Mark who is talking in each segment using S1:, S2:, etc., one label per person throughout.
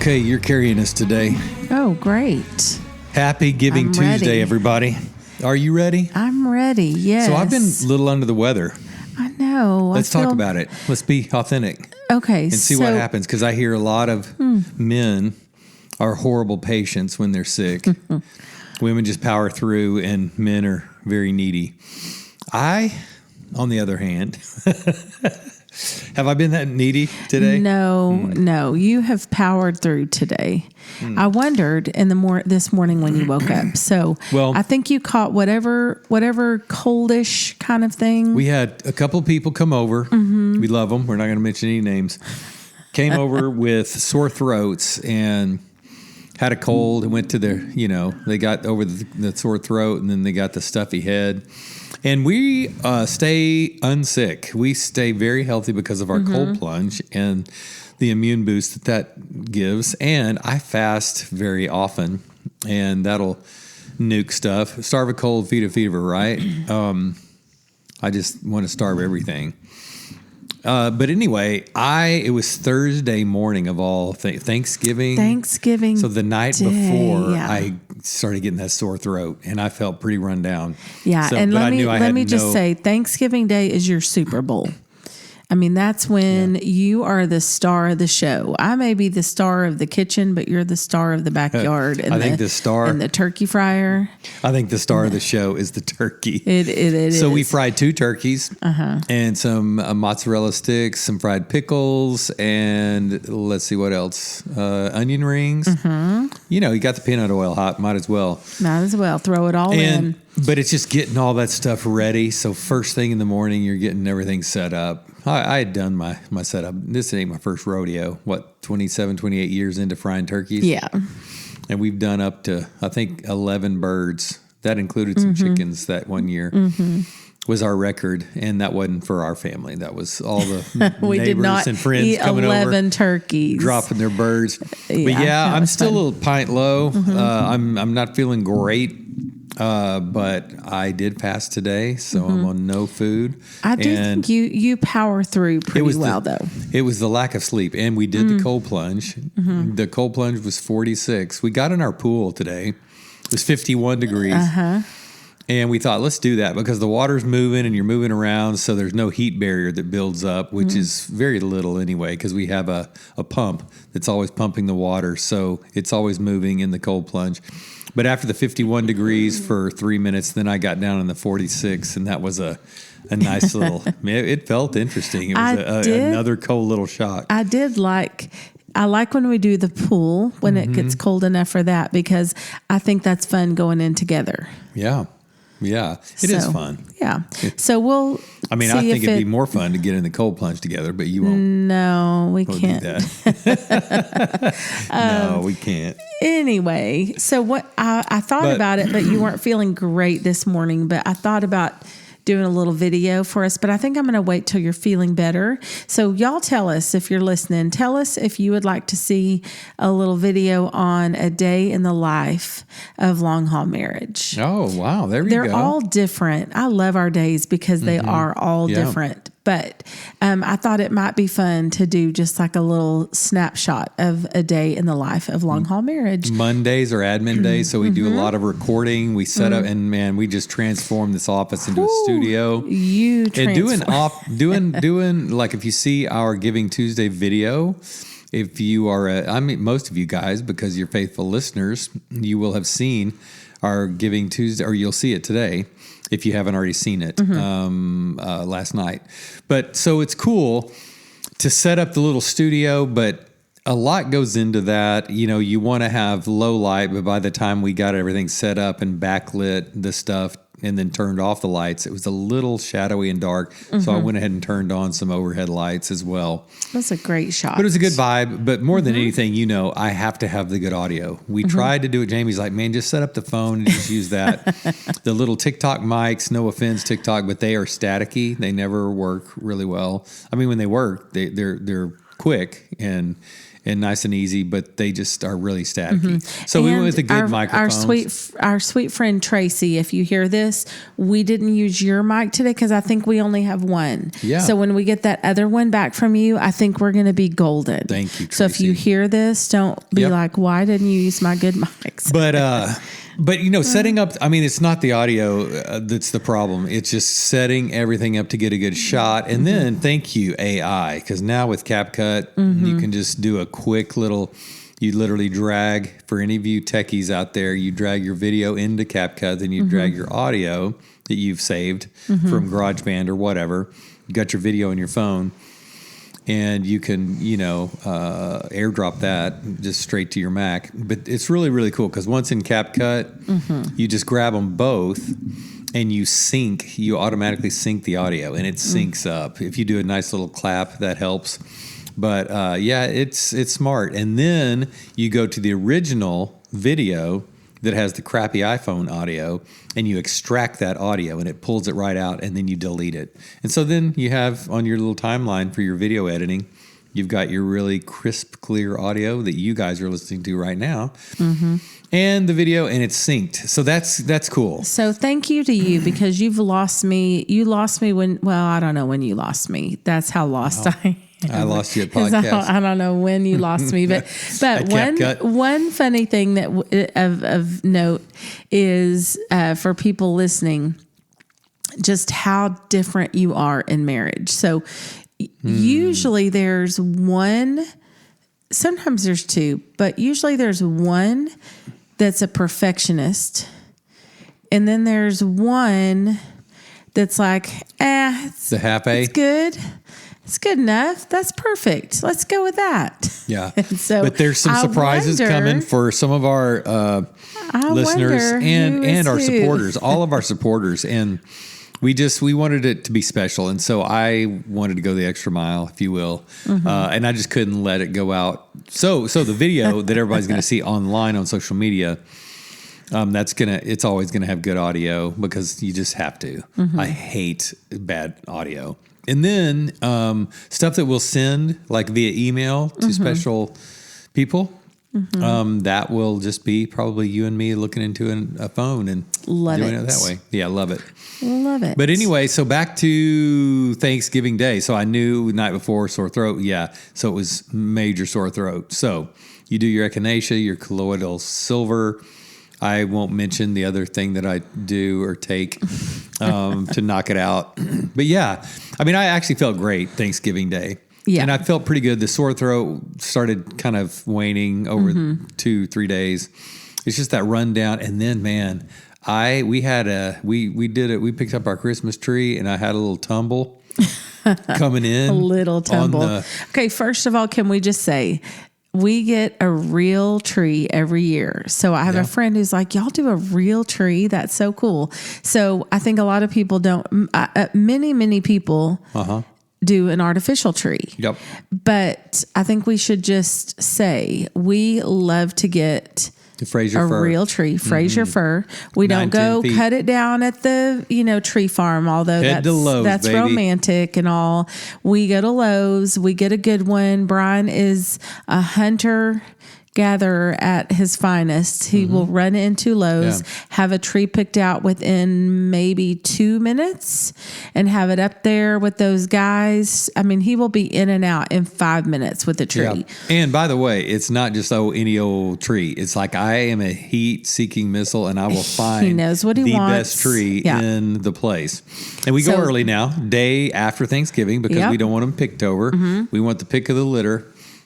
S1: Okay, you're carrying us today.
S2: Oh, great.
S1: Happy Giving Tuesday, everybody. Are you ready?
S2: I'm ready, yes.
S1: So I've been a little under the weather.
S2: I know.
S1: Let's talk about it. Let's be authentic.
S2: Okay.
S1: And see what happens, because I hear a lot of men are horrible patients when they're sick. Women just power through, and men are very needy. I, on the other hand... Have I been that needy today?
S2: No. You have powered through today. I wondered this morning when you woke up. So I think you caught whatever coldish kind of thing.
S1: We had a couple of people come over. Mm-hmm. We love them. We're not going to mention any names. Came over with sore throats and had a cold and went to they got over the sore throat, and then they got the stuffy head. And we stay unsick. We stay very healthy because of our cold plunge and the immune boost that gives. And I fast very often, and that'll nuke stuff. Starve a cold, feed a fever, right? I just want to starve everything. But anyway, it was Thursday morning of all Thanksgiving. So the night before, I started getting that sore throat, and I felt pretty run down.
S2: Yeah, so, and let me just say, Thanksgiving Day is your Super Bowl. I mean, that's when you are the star of the show. I may be the star of the kitchen, but you're the star of the backyard. And the turkey fryer.
S1: I think the star of the show is the turkey.
S2: It is.
S1: So we fried 2 turkeys and some mozzarella sticks, some fried pickles, and let's see what else. Onion rings. You got the peanut oil hot. Might as well.
S2: Throw it all in.
S1: But it's just getting all that stuff ready. So first thing in the morning, you're getting everything set up. I had done my setup. This ain't my first rodeo. 27, 28 years into frying turkeys?
S2: Yeah.
S1: And we've done up to, I think, 11 birds. That included some chickens that one year. Was our record, and that wasn't for our family. That was all the
S2: we
S1: neighbors
S2: did not
S1: and friends
S2: eat
S1: coming
S2: 11
S1: over,
S2: turkeys,
S1: dropping their birds. But I'm still a little pint low. I'm not feeling great. But I did fast today, so I'm on no food.
S2: I do think you power through pretty well, though. It
S1: was the lack of sleep, and we did the cold plunge. The cold plunge was 46. We got in our pool today. It was 51 degrees. And we thought, let's do that because the water's moving and you're moving around, so there's no heat barrier that builds up, which is very little anyway, because we have a pump that's always pumping the water, so it's always moving in the cold plunge. But after the 51 degrees for 3 minutes, then I got down in the 46, and that was a nice little, it felt interesting. It was another cold little shock.
S2: I like when we do the pool, when it gets cold enough for that, because I think that's fun going in together.
S1: Yeah, it is fun.
S2: Yeah. So we'll
S1: I think it'd be more fun to get in the cold plunge together, but you won't.
S2: No, we can't.
S1: Do that. No, we can't.
S2: Anyway, so what I thought about it, but you weren't feeling great this morning, but I thought about doing a little video for us, but I think I'm going to wait till you're feeling better. So y'all tell us, if you're listening, tell us if you would like to see a little video on a day in the life of long haul marriage.
S1: Oh, wow. They're
S2: They're all different. I love our days because they are all different. But I thought it might be fun to do just like a little snapshot of a day in the life of long haul marriage.
S1: Mondays are admin days, so we do a lot of recording. We set up, and man, we just transformed this office into a studio.
S2: You
S1: and doing like, if you see our Giving Tuesday video, if you are, most of you guys, because you're faithful listeners, you will have seen our Giving Tuesday, or you'll see it today if you haven't already seen it last night. But so it's cool to set up the little studio, but a lot goes into that. You want to have low light, but by the time we got everything set up and backlit the stuff and then turned off the lights, it was a little shadowy and dark. So I went ahead and turned on some overhead lights as well.
S2: That's a great shot.
S1: But it was a good vibe. But more than anything, I have to have the good audio. We tried to do it. Jamie's like, man, just set up the phone and just use that. The little TikTok mics, no offense, TikTok, but they are staticky. They never work really well. I mean, when they work, they're quick and and nice and easy, but they just are really staticky. So we went with a good microphone.
S2: Our sweet friend Tracy, if you hear this, we didn't use your mic today because I think we only have one.
S1: Yeah.
S2: So when we get that other one back from you, I think we're going to be golden.
S1: Thank you, Tracy.
S2: So if you hear this, don't be like, why didn't you use my good mics?
S1: But setting up, I mean, it's not the audio that's the problem. It's just setting everything up to get a good shot. And then thank you, AI, because now with CapCut, you can just do a quick little, you literally drag, for any of you techies out there, you drag your video into CapCut, then you drag your audio that you've saved from GarageBand or whatever. You got your video on your phone. And you can, airdrop that just straight to your Mac. But it's really, really cool because once in CapCut, you just grab them both and you automatically sync the audio and it syncs up. If you do a nice little clap, that helps. But it's smart. And then you go to the original video that has the crappy iPhone audio, and you extract that audio, and it pulls it right out, and then you delete it. And so then you have on your little timeline for your video editing, you've got your really crisp, clear audio that you guys are listening to right now, and the video, and it's synced. So that's cool.
S2: So thank you to you because you've lost me. You lost me I don't know when you lost me. That's how lost I am.
S1: I lost you at podcast.
S2: I don't know when you lost me, but one funny thing that of note is for people listening, just how different you are in marriage. So usually there's one, sometimes there's two, but usually there's one that's a perfectionist, and then there's one that's like, it's
S1: the half-a.
S2: It's good. It's good enough. That's perfect. Let's go with that.
S1: Yeah. But there's some surprises coming for some of our listeners and our supporters, all of our supporters. And we wanted it to be special. And so I wanted to go the extra mile, if you will. And I just couldn't let it go out. So the video that everybody's going to see online on social media, it's always going to have good audio because you just have to. I hate bad audio. And then stuff that we'll send like via email to special people, that will just be probably you and me looking into a phone and doing it that way. Yeah, love it.
S2: Love it.
S1: But anyway, so back to Thanksgiving Day. So I knew the night before sore throat. Yeah, so it was major sore throat. So you do your echinacea, your colloidal silver. I won't mention the other thing that I do or take to knock it out. But yeah, I mean, I actually felt great Thanksgiving Day. Yeah. And I felt pretty good. The sore throat started kind of waning over 2-3 days. It's just that rundown. And then, man, we picked up our Christmas tree and I had a little tumble coming in.
S2: A little tumble. Okay, first of all, can we just say, we get a real tree every year. So I have a friend who's like, y'all do a real tree? That's so cool. So I think a lot of people don't, many people do an artificial tree.
S1: Yep.
S2: But I think we should just say we love to get
S1: a
S2: real tree, Fraser fir. We don't go cut it down at the tree farm, although that's
S1: baby.
S2: Romantic and all. We go to Lowe's, we get a good one. Brian is a hunter gatherer at his finest. He will run into Lowe's, have a tree picked out within maybe 2 minutes, and have it up there with those guys. I mean, he will be in and out in 5 minutes with the tree. Yeah.
S1: And by the way, it's not just any old tree. It's like I am a heat-seeking missile, and I will find
S2: he knows what he
S1: the
S2: wants.
S1: best tree in the place. And we go early now, day after Thanksgiving, because we don't want them picked over. We want the pick of the litter.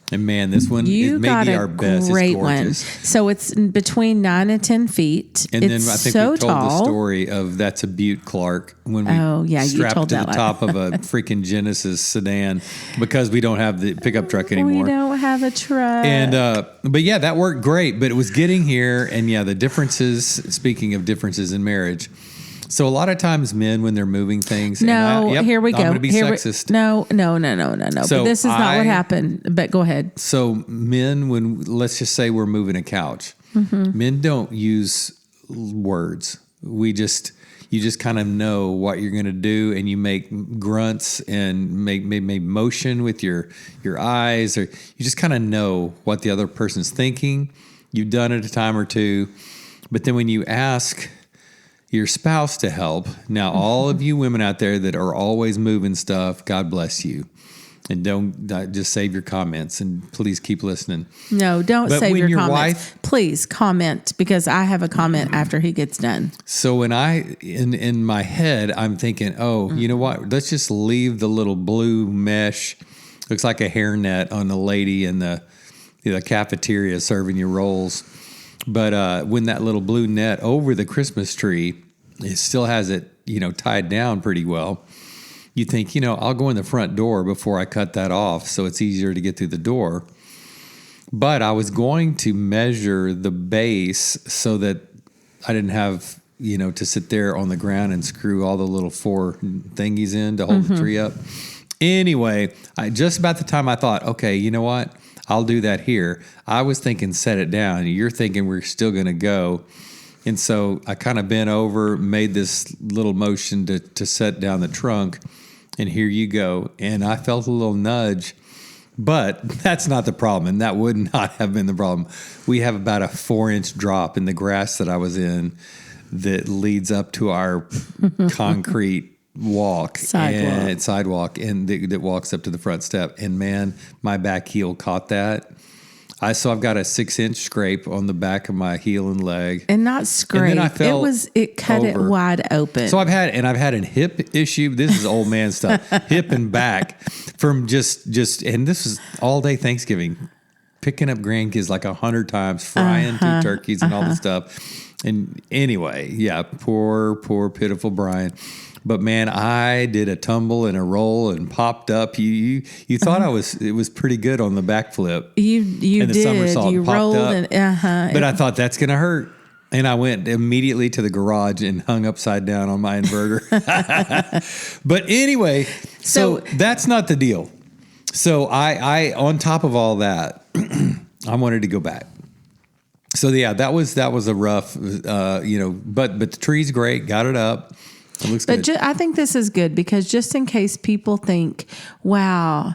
S1: And man, this one is maybe our best.
S2: Great
S1: it's gorgeous.
S2: One. So it's between 9 and 10 feet.
S1: And
S2: it's
S1: then I think
S2: so
S1: we told
S2: tall.
S1: The story of that's a Butte Clark when we strapped it to the top of a freaking Genesis sedan because we don't have the pickup truck anymore.
S2: We don't have a truck.
S1: And but yeah, that worked great. But it was getting here, and the differences. Speaking of differences in marriage. So a lot of times men, when they're moving things.
S2: Here we go.
S1: I'm going to be sexist.
S2: No.
S1: So
S2: but this is not what happened. But go ahead.
S1: So men, let's just say we're moving a couch, men don't use words. We just, you just kind of know what you're going to do, and you make grunts and make motion with your eyes, or you just kind of know what the other person's thinking. You've done it a time or two, but then when you ask your spouse to help, now all of you women out there that are always moving stuff, God bless you. And don't just save your comments, and please keep listening.
S2: No, don't save your comments. Please comment, because I have a comment after he gets done.
S1: So when in my head, I'm thinking, you know what? Let's just leave the little blue mesh. Looks like a hairnet on the lady in the cafeteria serving you rolls. But when that little blue net over the Christmas tree, it still has it, tied down pretty well. You think, I'll go in the front door before I cut that off so it's easier to get through the door. But I was going to measure the base so that I didn't have, to sit there on the ground and screw all the little 4 thingies in to hold the tree up. Anyway, just about the time I thought, okay, you know what? I'll do that here. I was thinking set it down. You're thinking we're still going to go. And so I kind of bent over, made this little motion to set down the trunk. And here you go. And I felt a little nudge, but that's not the problem. And that would not have been the problem. We have about a 4-inch drop in the grass that I was in that leads up to our concrete sidewalk, and that walks up to the front step. And man, my back heel caught that. So I've got a 6-inch scrape on the back of my heel and leg, and not scrape. And
S2: it cut it wide open.
S1: So I've had a hip issue. This is old man stuff, hip and back from just, and this is all day Thanksgiving, picking up grandkids like 100 times, frying 2 turkeys and all this stuff. And anyway, yeah, poor pitiful Brian. But man, I did a tumble and a roll and popped up. You thought it was pretty good on the backflip.
S2: You
S1: and the
S2: did.
S1: Somersault
S2: You
S1: popped
S2: rolled
S1: up.
S2: and
S1: But I thought that's gonna hurt, and I went immediately to the garage and hung upside down on my inverter. But anyway, so that's not the deal. So I on top of all that, I wanted to go back. So yeah, that was a rough, but the tree's great. Got it up. It looks good.
S2: I think this is good, because just in case people think, wow,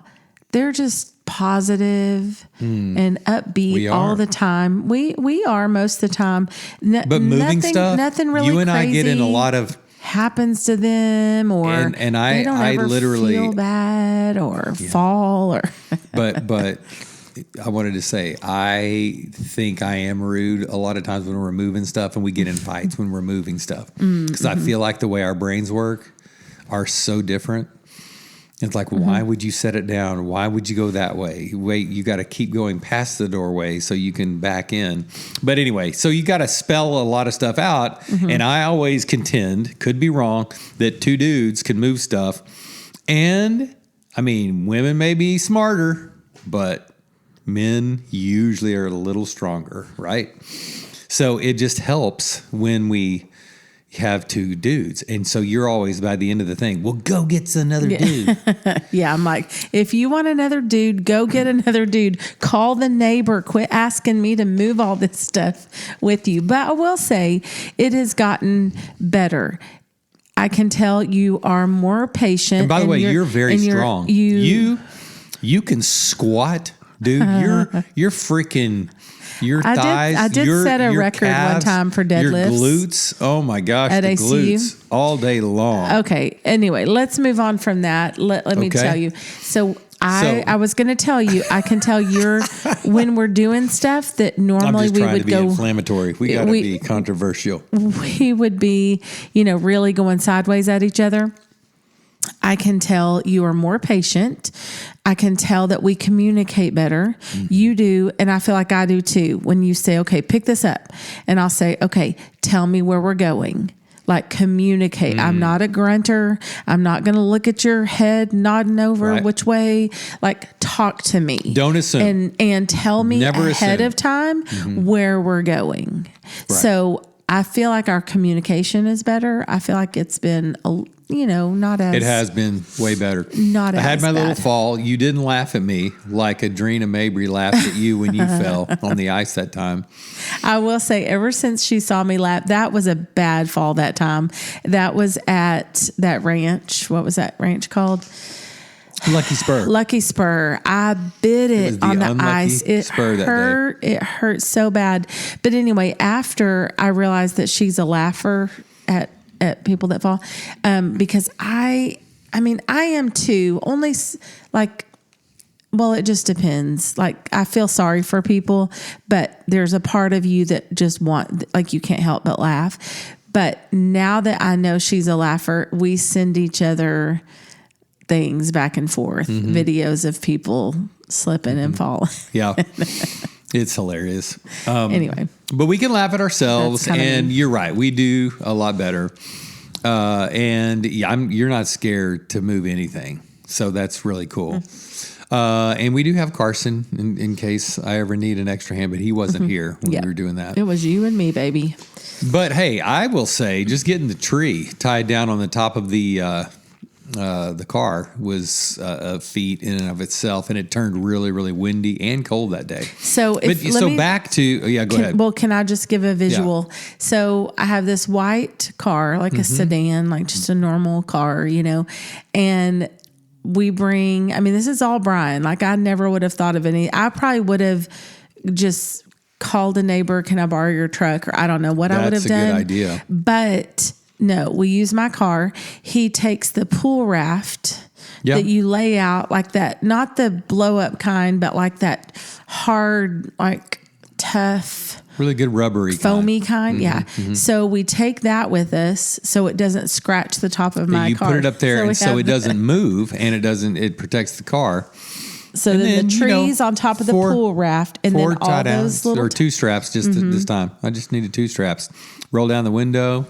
S2: they're just positive and upbeat all the time. We are most of the time.
S1: But moving stuff, nothing really you and I get in a lot of
S2: happens to them, or
S1: and
S2: they don't ever
S1: literally
S2: feel bad or fall or.
S1: but I wanted to say, I think I am rude a lot of times when we're moving stuff, and we get in fights when we're moving stuff, because I feel like the way our brains work are so different. It's like, why would you set it down? Why would you go that way? Wait, you got to keep going past the doorway so you can back in. But anyway, so you got to spell a lot of stuff out. And I always contend, could be wrong, that 2 dudes can move stuff. And I mean, women may be smarter, but men usually are a little stronger, right? So it just helps when we have 2 dudes. And so you're always, by the end of the thing, well, go get another dude.
S2: Yeah, I'm like, if you want another dude, go get another dude. Call the neighbor. Quit asking me to move all this stuff with you. But I will say it has gotten better. I can tell you are more patient.
S1: And by the way, you're very strong. You can squat. Dude, you're freaking, your thighs.
S2: I did set a record calves, one time for deadlifts.
S1: Your glutes. Oh my gosh,
S2: at
S1: the
S2: ACU.
S1: Glutes all day long.
S2: Okay. Anyway, let's move on from that. Let me tell you. So I was going to tell you, I can tell when we're doing stuff that normally we would go
S1: inflammatory. We got to be controversial.
S2: We would be, really going sideways at each other. I can tell you are more patient. I can tell that we communicate better. You do, and I feel like I do too. When you say, okay, pick this up, and I'll say, okay, tell me where we're going. Like, communicate. I'm not a grunter. I'm not going to look at your head nodding over which way. Like, talk to me.
S1: Don't assume.
S2: And tell me ahead of time where we're going. Right. So I feel like our communication is better. I feel like it's been not as...
S1: It has been way better.
S2: Not
S1: I
S2: as
S1: had my little
S2: bad.
S1: fall. You didn't laugh at me like Adrena Mabry laughed at you when you fell on the ice that time.
S2: I will say, ever since she saw me laugh, that was a bad fall that time. That was at that ranch. What was that ranch called?
S1: Lucky Spur.
S2: Lucky Spur. I bit it on the ice. It hurt. It hurt so bad. But anyway, after I realized that she's a laugher at people that fall, because I am too. Only well, it just depends. Like, I feel sorry for people, but there's a part of you that just you can't help but laugh. But now that I know she's a laugher, we send each other things back and forth, videos of people slipping and falling.
S1: Yeah. It's hilarious.
S2: Anyway.
S1: But we can laugh at ourselves, and you're right. We do a lot better. And you're not scared to move anything. So that's really cool. And we do have Carson in case I ever need an extra hand, but he wasn't here when we were doing that.
S2: It was you and me, baby.
S1: But hey, I will say just getting the tree tied down on the top of the car was a feat in and of itself, and it turned really, really windy and cold that day.
S2: So,
S1: go ahead.
S2: Well, can I just give a visual? Yeah. So I have this white car, like a sedan, like just a normal car, and we bring, this is all Brian. Like, I never would have thought of I probably would have just called a neighbor, can I borrow your truck? Or I don't know what I would have done.
S1: That's a good idea.
S2: But no, we use my car. He takes the pool raft that you lay out like that, not the blow up kind, but like that hard, like tough,
S1: really good rubbery
S2: foamy kind. Yeah. So we take that with us so it doesn't scratch the top of my car.
S1: You put it up there so it doesn't move, and it protects the car.
S2: So then the trees on top of the pool raft, and then all those little...
S1: Or two straps just this time. I just needed two straps. Roll down the window,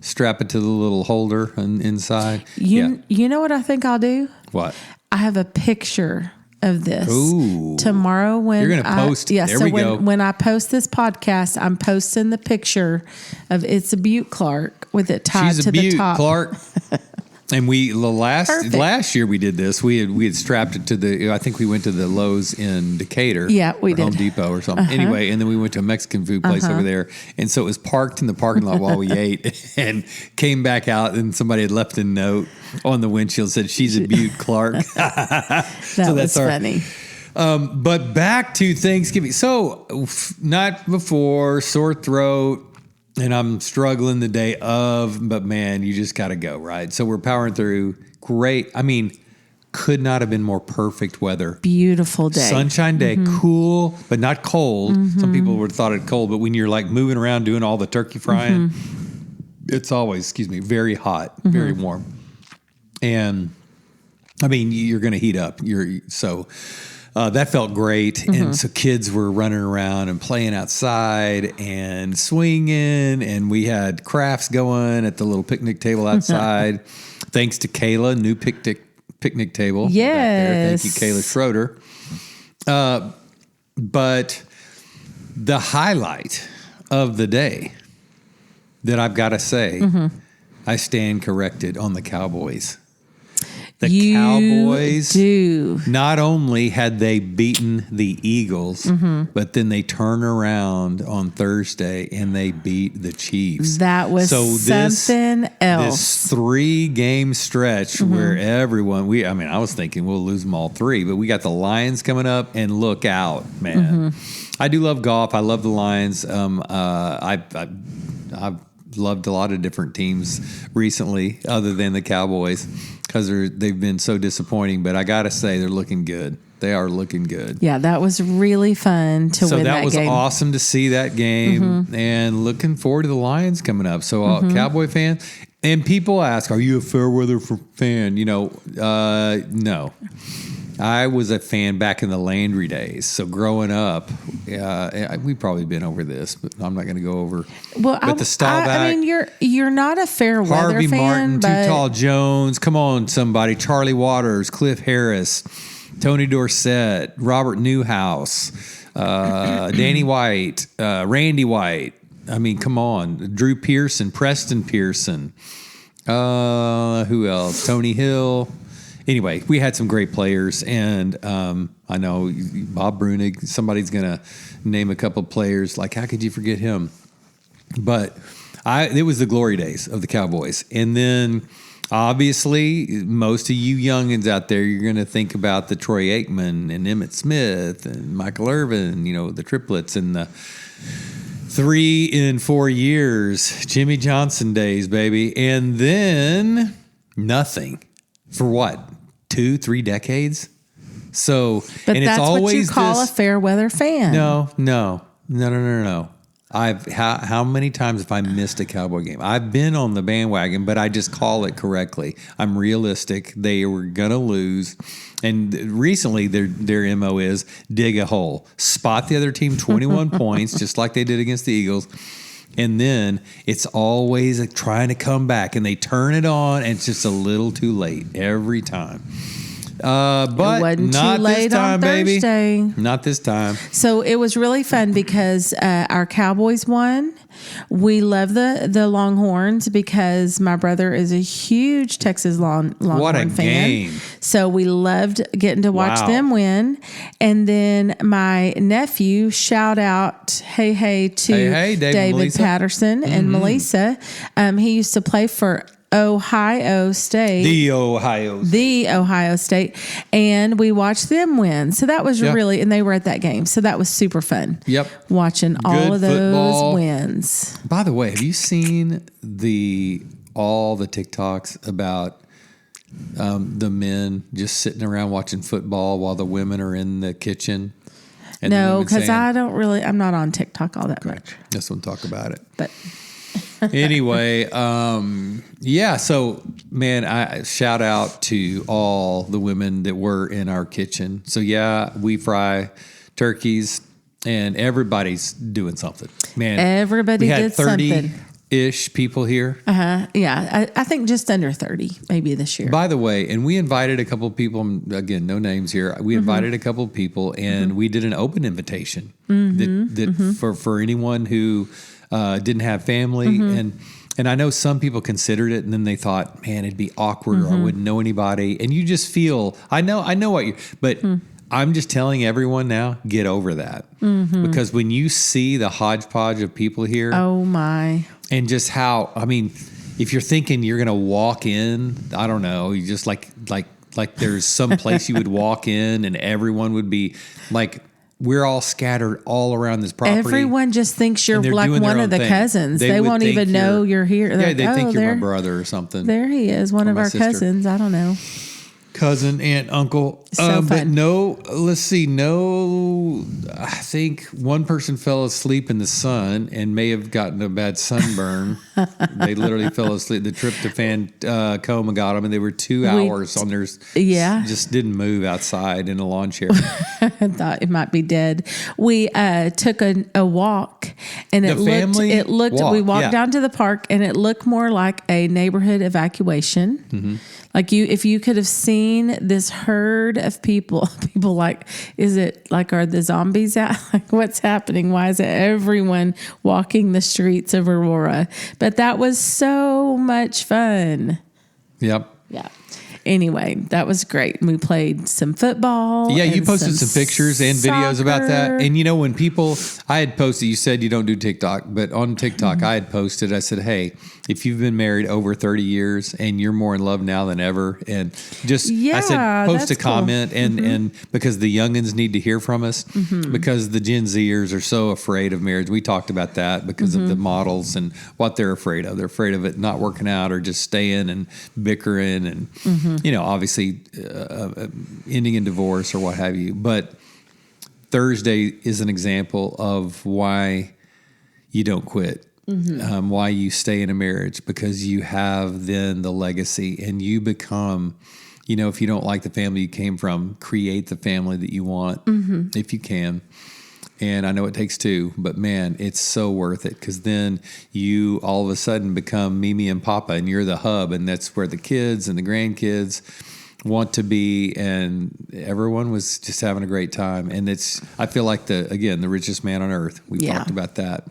S1: strap it to the little holder inside.
S2: You know what I think I'll do?
S1: What?
S2: I have a picture of this.
S1: Ooh.
S2: Tomorrow when
S1: you're going to post.
S2: Yeah,
S1: there
S2: so
S1: we go.
S2: When I post this podcast, I'm posting the picture of it's a Butte Clark with it tied to the top.
S1: Clark. And last year we did this. We had strapped it to I think we went to the Lowe's in Decatur.
S2: Yeah, we did.
S1: Home Depot or something. Anyway, and then we went to a Mexican food place over there. And so it was parked in the parking lot while we ate, and came back out, and somebody had left a note on the windshield said, "She's a Butte Clark."
S2: That was funny.
S1: But back to Thanksgiving. So not before, sore throat. And I'm struggling the day of, but man, you just got to go, right? So we're powering through. Great. Could not have been more perfect weather.
S2: Beautiful day.
S1: Sunshine day, cool, but not cold. Some people would have thought it cold, but when you're like moving around doing all the turkey frying, it's always, very hot, very warm. And you're going to heat up. That felt great. And so kids were running around and playing outside and swinging. And we had crafts going at the little picnic table outside. Thanks to Kayla, new picnic table.
S2: Yes.
S1: Thank you, Kayla Schroeder. But the highlight of the day that I've got to say, I stand corrected on the Cowboys. The Cowboys, not only had they beaten the Eagles, but then they turn around on Thursday and they beat the Chiefs.
S2: That was something else.
S1: This 3-game stretch where everyone, I was thinking we'll lose them all 3, but we got the Lions coming up, and look out, man. I do love golf. I love the Lions. I've loved a lot of different teams recently other than the Cowboys, because they've been so disappointing. But I got to say, they're looking good. They are looking good.
S2: Yeah, that was really fun to win that game. So
S1: that was awesome to see that game, and looking forward to the Lions coming up. So Cowboy fan, and people ask, are you a fair weather fan? No. I was a fan back in the Landry days. So growing up, we've probably been over this, but I'm not going to go over.
S2: Well, but the Staubach, you're not a fair weather
S1: Harvey
S2: fan.
S1: Martin, Too Tall Jones. Come on, somebody. Charlie Waters, Cliff Harris, Tony Dorsett, Robert Newhouse, Danny White, Randy White. Come on. Drew Pearson, Preston Pearson. Who else? Tony Hill. Anyway, we had some great players, and I know Bob Brunig. Somebody's going to name a couple of players. Like, how could you forget him? But it was the glory days of the Cowboys. And then, obviously, most of you youngins out there, you're going to think about the Troy Aikman and Emmitt Smith and Michael Irvin, the triplets and the 3 in 4 years, Jimmy Johnson days, baby. And then nothing for what? 2-3 decades? So,
S2: but
S1: and
S2: that's
S1: it's always
S2: what you call a fair weather fan.
S1: No. How many times have I missed a Cowboy game? I've been on the bandwagon, but I just call it correctly. I'm realistic. They were gonna lose, and recently their MO is dig a hole, spot the other team 21 points, just like they did against the Eagles, and then it's always trying to come back, and they turn it on, and it's just a little too late every time. But
S2: it wasn't
S1: not
S2: too late
S1: this time,
S2: on
S1: baby.
S2: Thursday.
S1: Not this time.
S2: So it was really fun because our Cowboys won. We love the Longhorns because my brother is a huge Texas Longhorn
S1: What a
S2: fan.
S1: game.
S2: So we loved getting to watch
S1: Wow.
S2: them win. And then my nephew, shout out, hey to
S1: David
S2: David Patterson and Melissa. He used to play for Ohio State.
S1: The Ohio State.
S2: And we watched them win. So that was
S1: Yeah.
S2: really, and they were at that game. So that was super fun.
S1: Yep.
S2: Watching all of those
S1: football.
S2: wins.
S1: By the way, have you seen all the TikToks about the men just sitting around watching football while the women are in the kitchen? And the
S2: No,
S1: women
S2: because
S1: saying,
S2: I'm not on TikTok all that much.
S1: Just want to talk about it.
S2: But
S1: Anyway, so man, I shout out to all the women that were in our kitchen. So yeah, we fry turkeys and everybody's doing something. Man,
S2: everybody
S1: we had
S2: did
S1: 30-ish people here.
S2: yeah, I think just under 30 maybe this year.
S1: By the way, and we invited a couple of people, again, no names here. We invited a couple of people and we did an open invitation that for anyone who didn't have family. And I know some people considered it and then they thought, man, it'd be awkward or I wouldn't know anybody. And you just feel, I know what you, but I'm just telling everyone now, get over that. Because when you see the hodgepodge of people here.
S2: Oh my.
S1: And just how, if you're thinking you're going to walk in, I don't know, you just like there's some place you would walk in and everyone would be like, we're all scattered all around this property.
S2: Everyone just thinks you're like one of the cousins. They won't even know you're here.
S1: Yeah, they think you're my brother or something.
S2: There he is, one of our
S1: sister.
S2: cousins. I don't know.
S1: Cousin, aunt, uncle.
S2: So
S1: But
S2: fun.
S1: I think one person fell asleep in the sun and may have gotten a bad sunburn. They literally fell asleep. The tryptophan coma got them, and they were 2 hours on their.
S2: Yeah.
S1: Just didn't move outside in a lawn chair.
S2: I thought it might be dead. We took a walk, and it looked.
S1: Walk,
S2: we walked
S1: yeah.
S2: down to the park, and it looked more like a neighborhood evacuation. Like if you could have seen this herd of people like, is it like, are the zombies out? Like, what's happening? Why is it everyone walking the streets of Aurora? But that was so much fun.
S1: Yep.
S2: Yeah. Anyway, that was great. We played some football.
S1: Yeah, you posted some pictures and videos about that.
S2: soccer.
S1: And when I had posted, you said you don't do TikTok, but on TikTok I had posted, I said, hey, if you've been married over 30 years and you're more in love now than ever, and just, I said, post a comment and because the youngins need to hear from us because the Gen Zers are so afraid of marriage. We talked about that because of the models and what they're afraid of. They're afraid of it not working out or just staying and bickering and, obviously ending in divorce or what have you. But Thursday is an example of why you don't quit, why you stay in a marriage, because you have then the legacy and you become, if you don't like the family you came from, create the family that you want if you can. And I know it takes two, but man, it's so worth it because then you all of a sudden become Mimi and Papa and you're the hub, and that's where the kids and the grandkids want to be, and everyone was just having a great time. And I feel like the richest man on earth. We talked about that.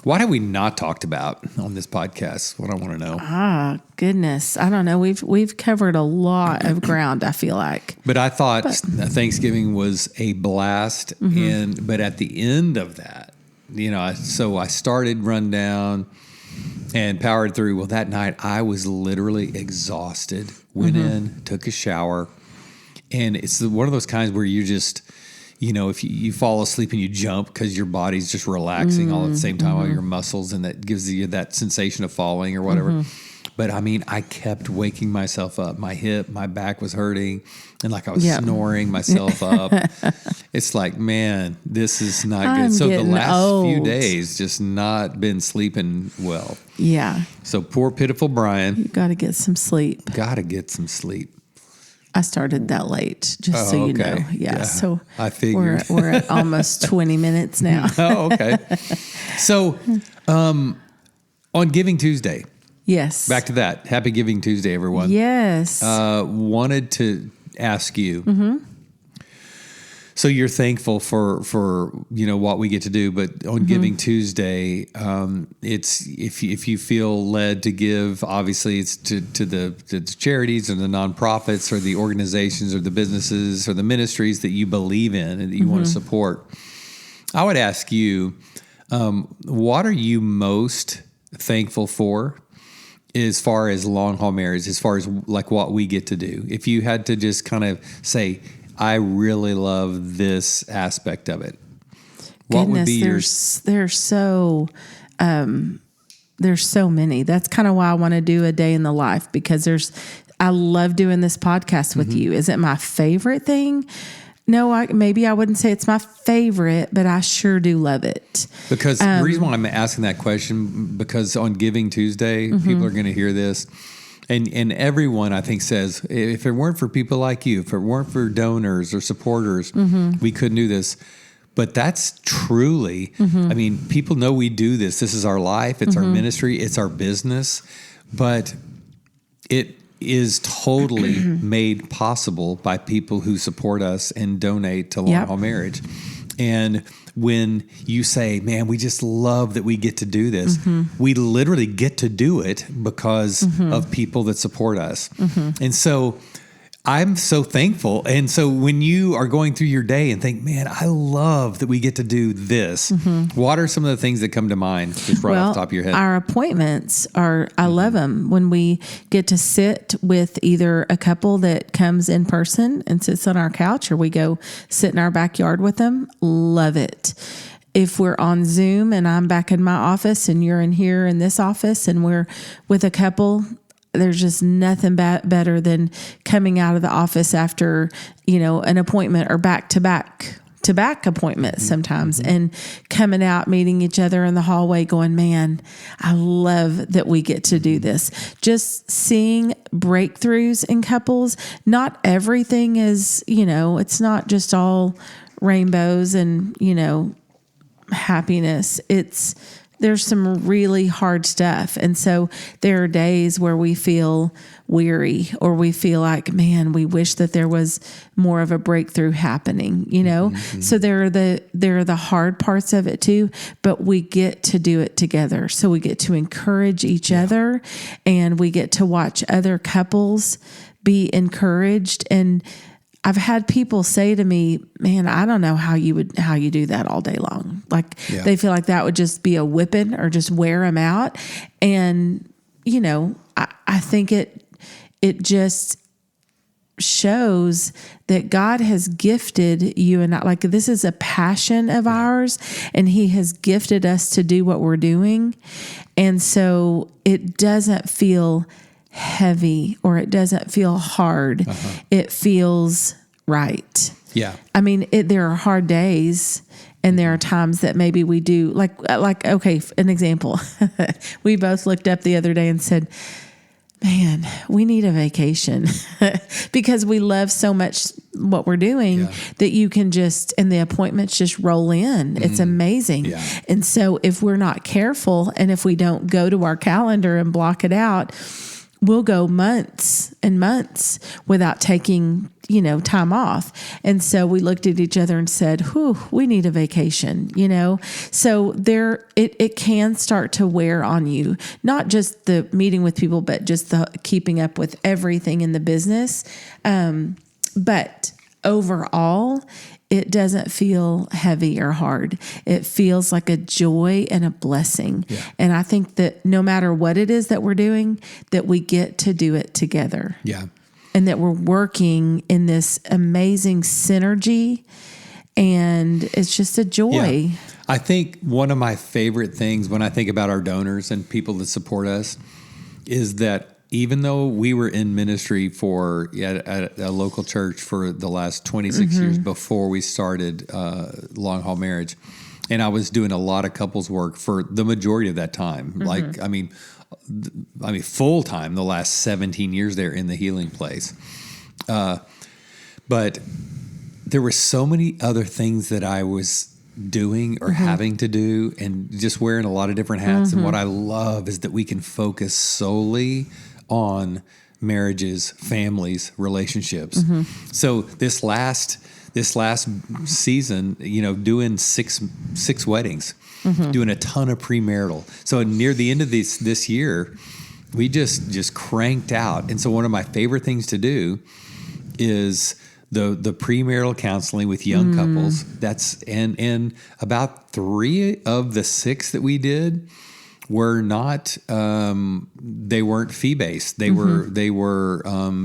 S1: What have we not talked about on this podcast? What I want to know.
S2: Goodness. I don't know. We've covered a lot of ground, I feel like.
S1: But I thought Thanksgiving was a blast. But at the end of that, so I started rundown and powered through. Well, that night I was literally exhausted. Went in, took a shower. And it's one of those kinds where you just, if you fall asleep and you jump because your body's just relaxing all at the same time, all your muscles, and that gives you that sensation of falling or whatever. But I mean, I kept waking myself up. My hip, my back was hurting, and like I was snoring myself up. It's like, man, this is not good. So the last few days, just not been sleeping well.
S2: Yeah.
S1: So poor, pitiful Brian.
S2: You got to get some sleep.
S1: Got to get some sleep.
S2: I started that late, just so you know. Yeah. So
S1: I figured
S2: we're at almost 20 minutes now.
S1: Oh, okay. So on Giving Tuesday.
S2: Yes.
S1: Back to that. Happy Giving Tuesday, everyone.
S2: Yes.
S1: Wanted to ask you. So you're thankful for what we get to do, but on Giving Tuesday, it's if you feel led to give, obviously it's to the charities or the nonprofits or the organizations or the businesses or the ministries that you believe in and that you want to support. I would ask you, what are you most thankful for as far as long haul marriage, as far as like what we get to do? If you had to just kind of say, I really love this aspect of it, what would be yours?
S2: There's so many. That's kind of why I want to do a day in the life, because I love doing this podcast with you. Is it my favorite thing? No, maybe I wouldn't say it's my favorite, but I sure do love it.
S1: Because the reason why I'm asking that question, because on Giving Tuesday, people are going to hear this. And everyone, I think, says, if it weren't for people like you, if it weren't for donors or supporters, we couldn't do this. But that's truly, I mean, people know we do this. This is our life. It's our ministry. It's our business. But it is totally made possible by people who support us and donate to Long Haul Marriage. And when you say, man, we just love that we get to do this, we literally get to do it because of people that support us. And so I'm so thankful. And so when you are going through your day and think, man, I love that we get to do this, what are some of the things that come to mind just right off the top of your head?
S2: Our appointments are, I love them. When we get to sit with either a couple that comes in person and sits on our couch, or we go sit in our backyard with them, love it. If we're on Zoom and I'm back in my office and you're in here in this office and we're with a couple, there's just nothing better than coming out of the office after, an appointment or back-to-back appointments sometimes, and coming out, meeting each other in the hallway going, man, I love that we get to do this. Just seeing breakthroughs in couples. Not everything is, it's not just all rainbows and, happiness. There's some really hard stuff. And so there are days where we feel weary, or we feel like, man, we wish that there was more of a breakthrough happening, So there are the hard parts of it too, but we get to do it together. So we get to encourage each other, and we get to watch other couples be encouraged. And I've had people say to me, man, I don't know how you do that all day long. Like they feel like that would just be a whipping or just wear them out. And, I think it just shows that God has gifted you and I. Like, this is a passion of ours, and He has gifted us to do what we're doing. And so it doesn't feel heavy, or it doesn't feel hard. It feels right.
S1: Yeah.
S2: I mean, there are hard days, and there are times that maybe we do like, okay, an example. We both looked up the other day and said, man, we need a vacation because we love so much what we're doing that you can just, and the appointments just roll in. It's amazing. Yeah. And so if we're not careful, and if we don't go to our calendar and block it out, we'll go months and months without taking, time off. And so we looked at each other and said, whew, we need a vacation, So it can start to wear on you, not just the meeting with people, but just the keeping up with everything in the business. But overall, it doesn't feel heavy or hard. It feels like a joy and a blessing. Yeah. And I think that no matter what it is that we're doing, that we get to do it together.
S1: Yeah.
S2: And that we're working in this amazing synergy, and it's just a joy.
S1: Yeah. I think one of my favorite things when I think about our donors and people that support us is that even though we were in ministry at a local church for the last 26 years before we started Long Haul Marriage, and I was doing a lot of couples work for the majority of that time, I mean, full time the last 17 years there in the healing place. But there were so many other things that I was doing or having to do, and just wearing a lot of different hats. And what I love is that we can focus solely on marriages, families, relationships. So this last season, doing six weddings, doing a ton of premarital. So near the end of this year, we just cranked out. And so one of my favorite things to do is the premarital counseling with young couples. That's and about 3 of the 6 that we did were not they weren't fee based. They were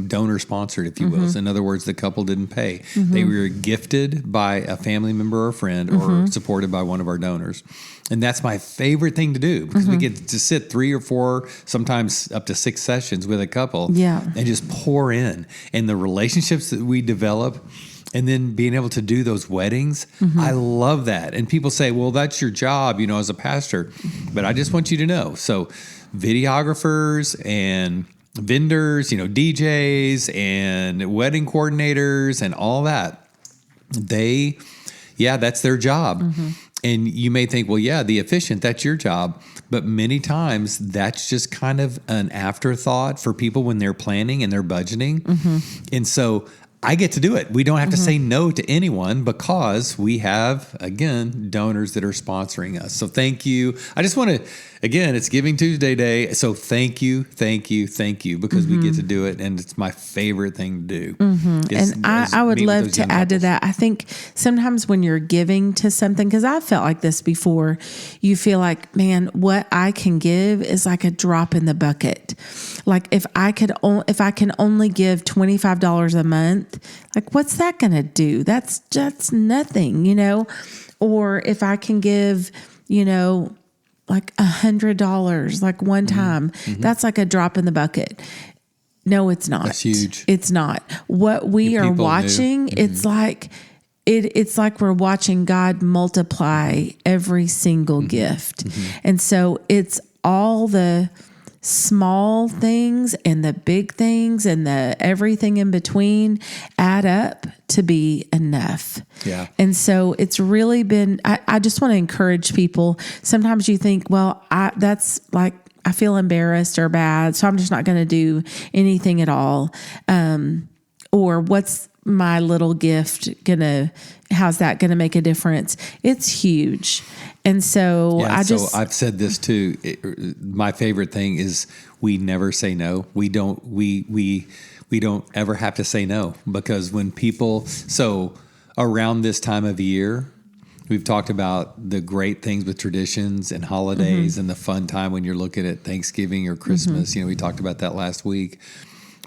S1: donor sponsored, if you will. So in other words, the couple didn't pay. They were gifted by a family member or friend or supported by one of our donors. And that's my favorite thing to do, because we get to sit 3 or 4, sometimes up to 6 sessions with a couple and just pour in. And the relationships that we develop, and then being able to do those weddings, I love that. And people say, well, that's your job, as a pastor. But I just want you to know. So videographers and vendors, DJs and wedding coordinators and all that, that's their job. And you may think, well, the officiant, that's your job. But many times that's just kind of an afterthought for people when they're planning and they're budgeting. And so I get to do it. We don't have to say no to anyone, because we have, again, donors that are sponsoring us. So thank you. I just want to, again, it's Giving Tuesday Day. So thank you, because we get to do it. And it's my favorite thing to do.
S2: And I would love to add to that. I think sometimes when you're giving to something, because I've felt like this before, you feel like, man, what I can give is like a drop in the bucket. Like if I can only give $25 a month, like what's that going to do? That's nothing, Or if I can give, like $100, like one time, that's like a drop in the bucket. No, it's not.
S1: That's huge.
S2: It's not. What we are watching, it's like we're watching God multiply every single gift. And so it's all the small things and the big things and the everything in between add up to be enough.
S1: Yeah.
S2: And so it's really been, I just want to encourage people. Sometimes you think, well, I feel embarrassed or bad, so I'm just not going to do anything at all. Or what's my little gift how's that gonna make a difference? It's huge. And so
S1: I've said this too. My favorite thing is we never say no. We don't ever have to say no, because when people, so around this time of year, we've talked about the great things with traditions and holidays and the fun time when you're looking at Thanksgiving or Christmas. We talked about that last week.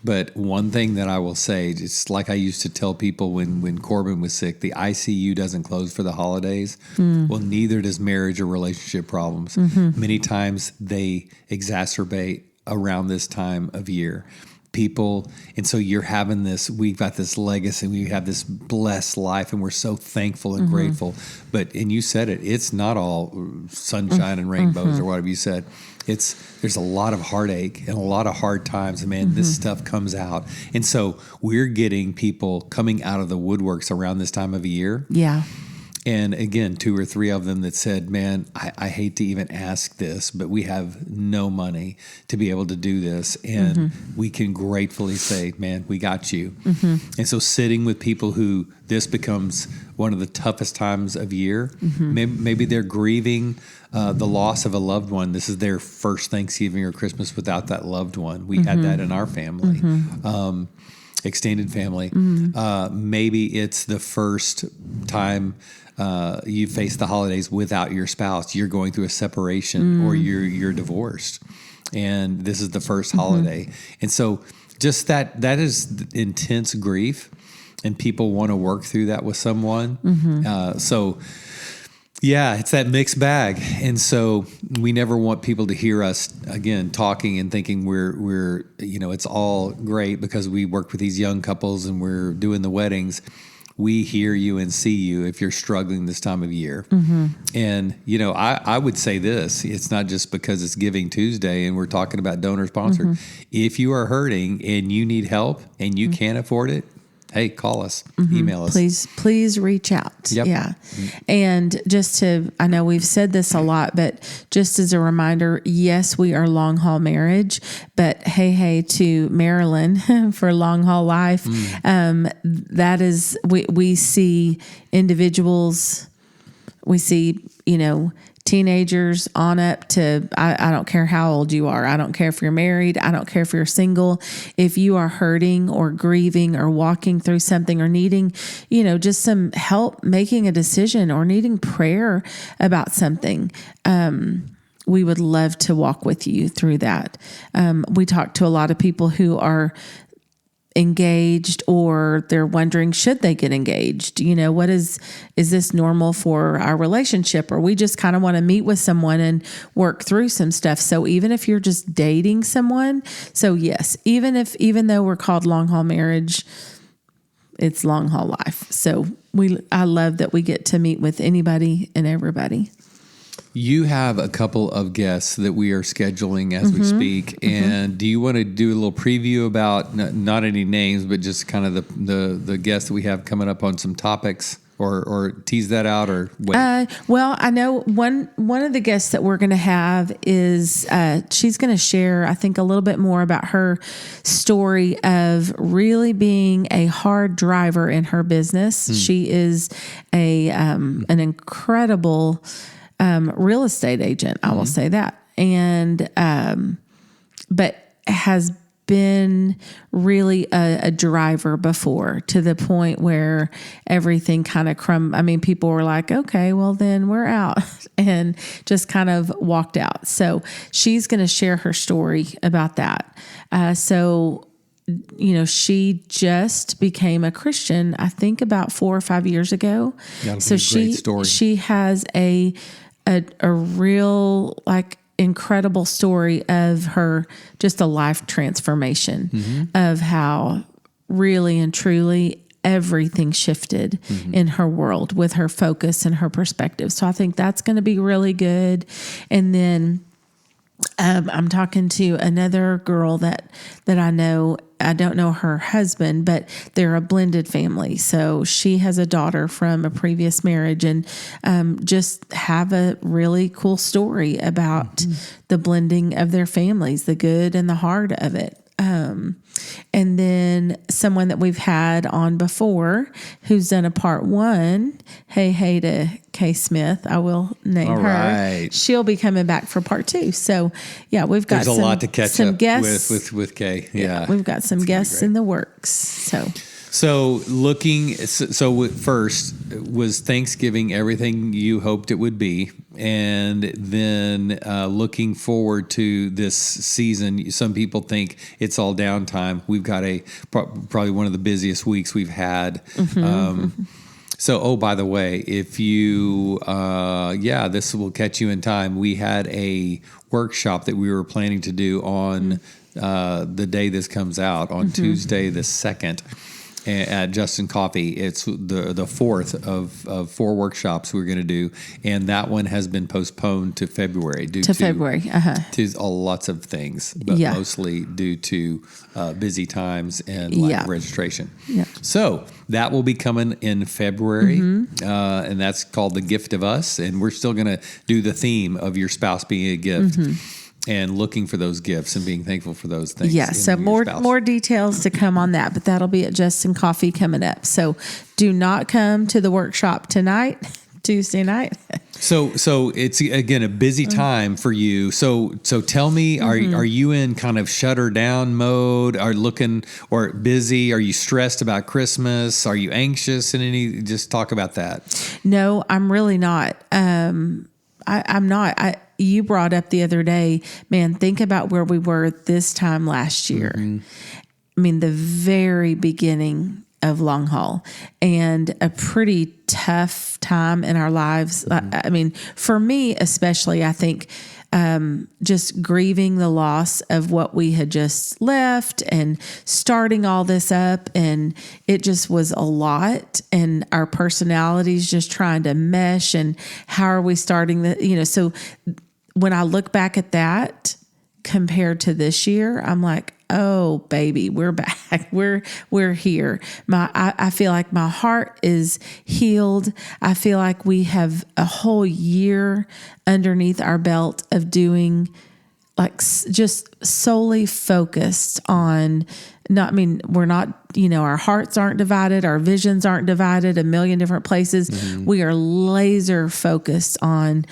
S1: But one thing that I will say, it's like I used to tell people when Corbin was sick, the ICU doesn't close for the holidays. Well, neither does marriage or relationship problems. Many times they exacerbate around this time of year. People, and so you're having this, we've got this legacy, we have this blessed life, and we're so thankful and grateful. And you said it, it's not all sunshine and rainbows or whatever you said. There's a lot of heartache and a lot of hard times, and man, this stuff comes out. And so we're getting people coming out of the woodworks around this time of year.
S2: Yeah.
S1: And again, 2 or 3 of them that said, man, I hate to even ask this, but we have no money to be able to do this. And we can gratefully say, man, we got you. And so sitting with people who this becomes one of the toughest times of year, maybe they're grieving the loss of a loved one. This is their first Thanksgiving or Christmas without that loved one. We had that in our family. Extended family. Maybe it's the first time you face the holidays without your spouse. You're going through a separation or you're divorced, and this is the first holiday. And so just that is intense grief, and people want to work through that with someone. So yeah, it's that mixed bag. And so we never want people to hear us again talking and thinking we're it's all great because we work with these young couples and we're doing the weddings. We hear you and see you if you're struggling this time of year. And, I would say this, it's not just because it's Giving Tuesday and we're talking about donor sponsored. If you are hurting and you need help and you can't afford it, hey, call us, email us.
S2: Please reach out.
S1: Yep.
S2: Yeah. And I know we've said this a lot, but just as a reminder, yes, we are long haul marriage, but hey to Marilyn for long haul life. That is, we see individuals, we see, teenagers on up to, I don't care how old you are. I don't care if you're married. I don't care if you're single. If you are hurting or grieving or walking through something or needing, just some help making a decision or needing prayer about something, we would love to walk with you through that. We talk to a lot of people who are engaged or they're wondering, should they get engaged? Is this normal for our relationship? Or we just kind of want to meet with someone and work through some stuff. So even if you're just dating someone, so yes, even though we're called long haul marriage, it's long haul life. So I love that we get to meet with anybody and everybody.
S1: You have a couple of guests that we are scheduling as we speak. And do you want to do a little preview about, not any names, but just kind of the guests that we have coming up on some topics, or tease that out, or wait?
S2: Well, I know one of the guests that we're going to have is, she's going to share, I think, a little bit more about her story of really being a hard driver in her business. She is an incredible real estate agent, I will say that. And, but has been really a driver before, to the point where everything kind of people were like, okay, well then we're out, and just kind of walked out. So she's going to share her story about that. She just became a Christian, I think about 4 or 5 years ago. So she has a real incredible story of her, just a life transformation of how really and truly everything shifted in her world with her focus and her perspective. So I think that's going to be really good. And then I'm talking to another girl that I know. I don't know her husband, but they're a blended family. So she has a daughter from a previous marriage, and just have a really cool story about the blending of their families, the good and the hard of it. And then someone that we've had on before who's done a part 1, hey to Kay Smith, I will name her. Right. She'll be coming back for part 2. So yeah, we've got
S1: a lot to catch up
S2: guests
S1: with Kay. Yeah.
S2: We've got some guests in the works. So
S1: first, was Thanksgiving everything you hoped it would be? And then looking forward to this season, some people think it's all downtime. We've got probably one of the busiest weeks we've had. So, by the way, if you, this will catch you in time. We had a workshop that we were planning to do on the day this comes out, on Tuesday the 2nd. at Justin Coffee. It's the fourth of 4 workshops we're going to do, and that one has been postponed to February due to lots of things, but mostly due to busy times and lack of registration. Yeah. So that will be coming in February, and that's called The Gift of Us, and we're still going to do the theme of your spouse being a gift. And looking for those gifts and being thankful for those things.
S2: Yeah, so more details to come on that, but that'll be at Justin Coffee coming up. So do not come to the workshop tonight, Tuesday night.
S1: So it's again a busy time for you. So tell me, are you in kind of shutter down mode? Are looking or busy? Are you stressed about Christmas? Are you anxious? And just talk about that.
S2: No, I'm really not. I'm not. You brought up the other day, man, think about where we were this time last year. I mean, the very beginning of long haul and a pretty tough time in our lives. I mean, for me, especially, I think, just grieving the loss of what we had just left and starting all this up. And it just was a lot, and our personalities just trying to mesh, and how are we starting so when I look back at that compared to this year, I'm like, oh baby, we're back. We're here. I feel like my heart is healed. I feel like we have a whole year underneath our belt of doing just solely focused on we're not, our hearts aren't divided. Our visions aren't divided a million different places. We are laser focused on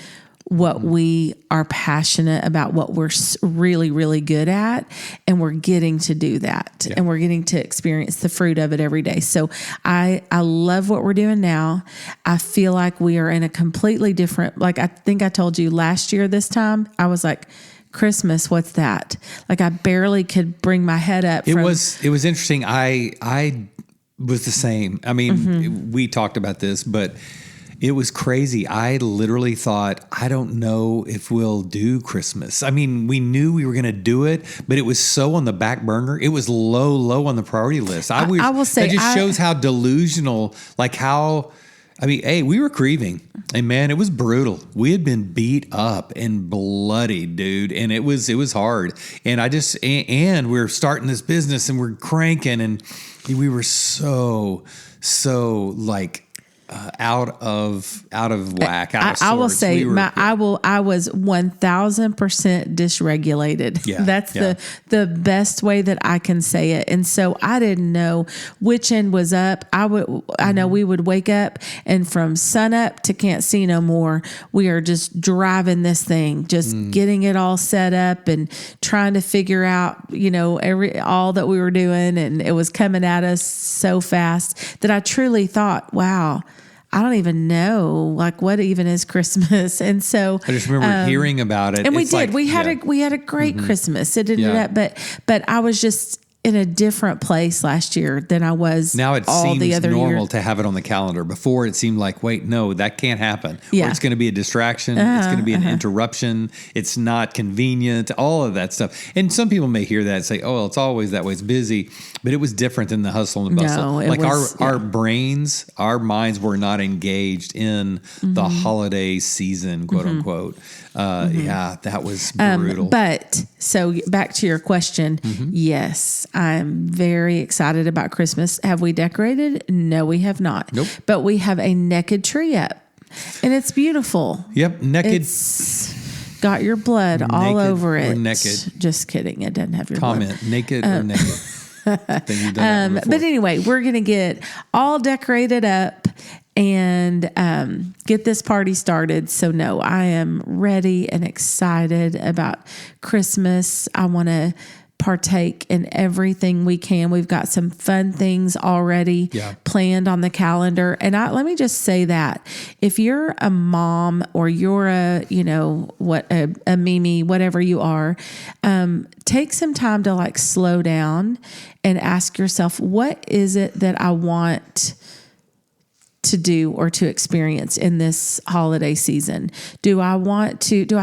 S2: what we are passionate about, what we're really, really good at, and we're getting to do that, and we're getting to experience the fruit of it every day. So I love what we're doing now. I feel like we are in a completely different, I think I told you last year this time, I was like, Christmas, what's that? I barely could bring my head up.
S1: It was interesting. I was the same. I mean, we talked about this, but it was crazy. I literally thought, I don't know if we'll do Christmas. I mean, we knew we were going to do it, but it was so on the back burner. It was low on the priority list. I will say, that just shows how delusional, we were grieving, and man, it was brutal. We had been beat up and bloodied, dude, and it was hard. And and we're starting this business, and we're cranking, and we were so out of whack.
S2: I will say, I was 1,000% dysregulated.
S1: Yeah,
S2: that's the best way that I can say it. And so I didn't know which end was up. I know we would wake up, and from sun up to can't see no more, we are just driving this thing, just getting it all set up and trying to figure out, all that we were doing. And it was coming at us so fast that I truly thought, wow, I don't even know what even is Christmas. And so
S1: I just remember hearing about it.
S2: And we did. We had a great Christmas. It ended up, but I was just in a different place last year than I was
S1: now. It
S2: all
S1: seems
S2: the other
S1: normal
S2: year.
S1: To have it on the calendar. Before it seemed like, wait, no, that can't happen.
S2: Yeah.
S1: Or it's going to be a distraction. It's going to be an interruption. It's not convenient. All of that stuff. And some people may hear that and say, oh, well, it's always that way. It's busy. But it was different than the hustle and bustle.
S2: No,
S1: our brains, our minds were not engaged in the holiday season, quote unquote. That was brutal.
S2: But so back to your question. Yes, I'm very excited about Christmas. Have we decorated? No, we have not.
S1: Nope.
S2: But we have a naked tree up, and it's beautiful.
S1: Yep, naked.
S2: It's got your blood all over it.
S1: Or naked.
S2: Just kidding. It doesn't have your
S1: Comment,
S2: blood.
S1: naked or naked.
S2: But anyway, we're going to get all decorated up and get this party started. So no, I am ready and excited about Christmas. I want to partake in everything we can. We've got some fun things already planned on the calendar. And let me just say that if you're a mom or you're a Mimi, whatever you are, take some time to slow down and ask yourself, what is it that I want to do or to experience in this holiday season? Do I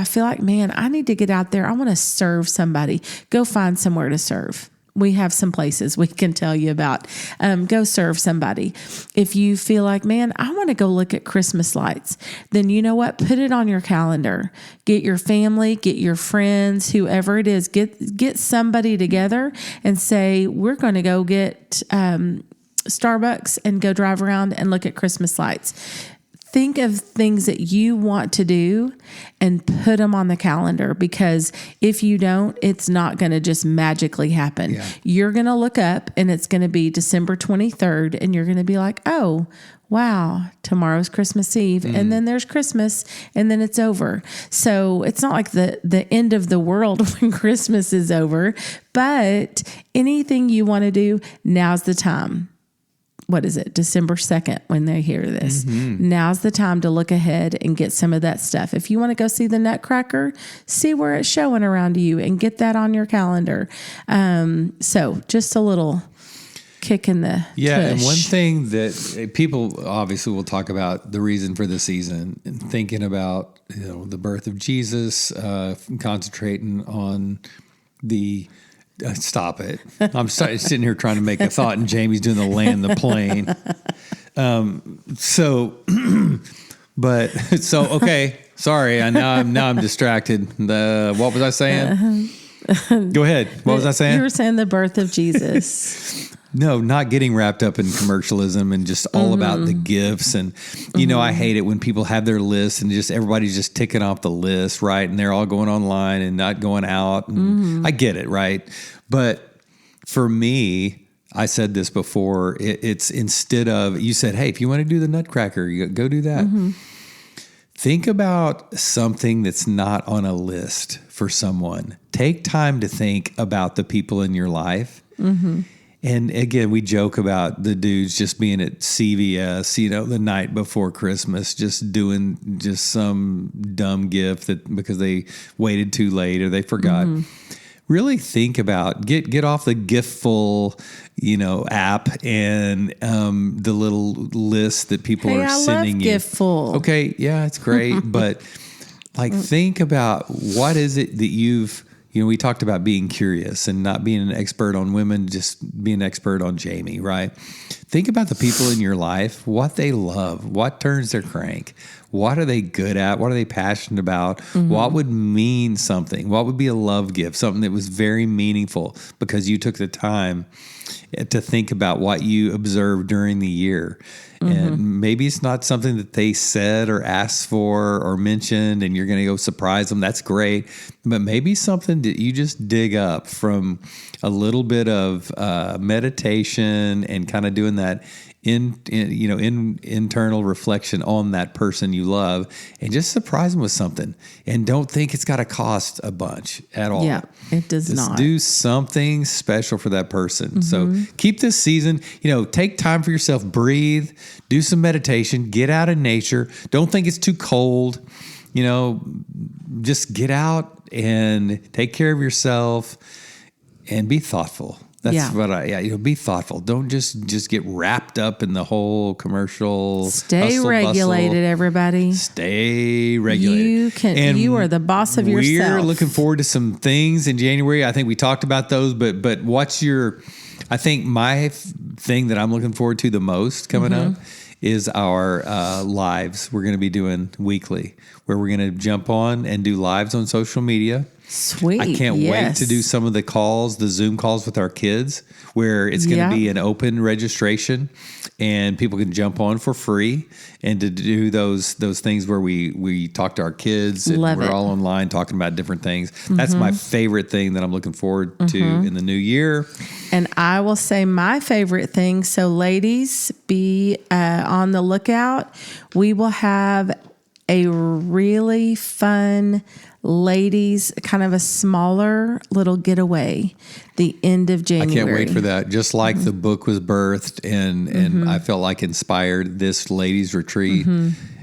S2: feel like, man, I need to get out there. I want to serve somebody. Go find somewhere to serve. we have some places we can tell you about. Go serve somebody. If you feel like, man, I want to go look at Christmas lights, then you know what? Put it on your calendar. Get your family, get your friends, whoever it is, get somebody together and say, we're going to go get Starbucks and go drive around and look at Christmas lights. Think of things that you want to do and put them on the calendar, because if you don't, it's not going to just magically happen. Yeah. You're going to look up and it's going to be December 23rd and you're going to be like, oh, wow, tomorrow's Christmas Eve. And then there's Christmas and then it's over. So it's not like the end of the world when Christmas is over, but anything you want to do, now's the time. What is it? December 2nd when they hear this. Now's the time to look ahead and get some of that stuff. If you want to go see the Nutcracker, see where it's showing around you and get that on your calendar. So just a little kick in the tush.
S1: And one thing that people obviously will talk about the reason for the season, and thinking about the birth of Jesus, concentrating on the stop it. I'm sitting here trying to make a thought, and Jamie's doing the land the plane. Okay. Sorry. Now I'm distracted. What was I saying? Go ahead. What was I saying?
S2: You were saying the birth of Jesus.
S1: No, not getting wrapped up in commercialism and just all about the gifts. And, I hate it when people have their lists and just everybody's just ticking off the list, right? And they're all going online and not going out. And I get it, right? But for me, I said this before, it's instead of, you said, hey, if you want to do the Nutcracker, you go do that. Think about something that's not on a list for someone. Take time to think about the people in your life. And again, we joke about the dudes just being at CVS, the night before Christmas, just doing just some dumb gift because they waited too late or they forgot. Really think about, get off the Giftful, app and the little list that people are sending you.
S2: Giftful.
S1: Okay, yeah, it's great, but think about what is it that you've. We talked about being curious and not being an expert on women, just being an expert on Jamie, right? Think about the people in your life, what they love, what turns their crank, what are they good at, what are they passionate about, what would mean something, what would be a love gift, something that was very meaningful because you took the time to think about what you observed during the year. And maybe it's not something that they said or asked for or mentioned and you're going to go surprise them. That's great. But maybe something that you just dig up from a little bit of meditation and kind of doing that internal reflection on that person you love, and just surprise them with something. And don't think it's got to cost a bunch at all.
S2: Yeah, it does
S1: just
S2: not.
S1: Do something special for that person. So keep this season, take time for yourself, breathe, do some meditation, get out in nature. Don't think it's too cold. Just get out and take care of yourself and be thoughtful. That's what be thoughtful. Don't just get wrapped up in the whole commercial.
S2: Stay regulated, bustle. Everybody.
S1: Stay regulated.
S2: You are the boss of yourself.
S1: We're looking forward to some things in January. I think we talked about those, but what's I think my thing that I'm looking forward to the most coming up is our lives we're going to be doing weekly, where we're going to jump on and do lives on social media.
S2: Sweet.
S1: I can't wait to do some of the Zoom calls with our kids, where it's going to be an open registration and people can jump on for free, and to do those things where we talk to our kids and we're all online talking about different things. That's my favorite thing that I'm looking forward to in the new year.
S2: And I will say my favorite thing. So ladies, be on the lookout. We will have a really fun ladies, kind of a smaller little getaway the end of January.
S1: I can't wait for that. Just like the book was birthed and I felt like inspired, this ladies retreat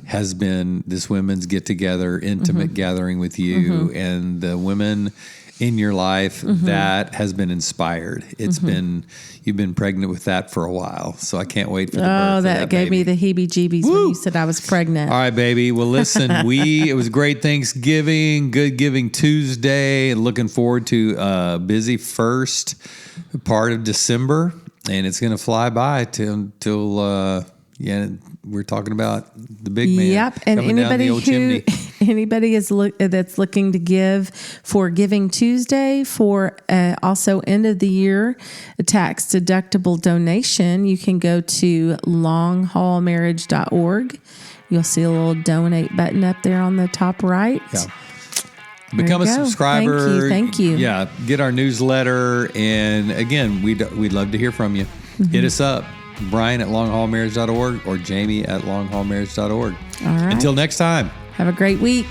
S1: has been this women's get together, intimate gathering with you and the women in your life that has been inspired. It's been, you've been pregnant with that for a while. So I can't wait for the birth of that
S2: gave
S1: baby.
S2: me the heebie-jeebies when you said I was pregnant.
S1: All right, baby. Well, listen, it was great Thanksgiving, good Giving Tuesday, and looking forward to busy first part of December. And it's going to fly by until we're talking about the big man.
S2: Yep, and
S1: coming down the old chimney.
S2: Anybody that's looking to give for Giving Tuesday, for also end of the year, a tax deductible donation, you can go to longhaulmarriage.org. You'll see a little donate button up there on the top right.
S1: Yeah. Become a subscriber.
S2: Thank you.
S1: Yeah, get our newsletter, and again, we'd love to hear from you. Hit us up, Brian at longhaulmarriage.org or Jamie at longhaulmarriage.org.
S2: All right.
S1: Until next time.
S2: Have a great week.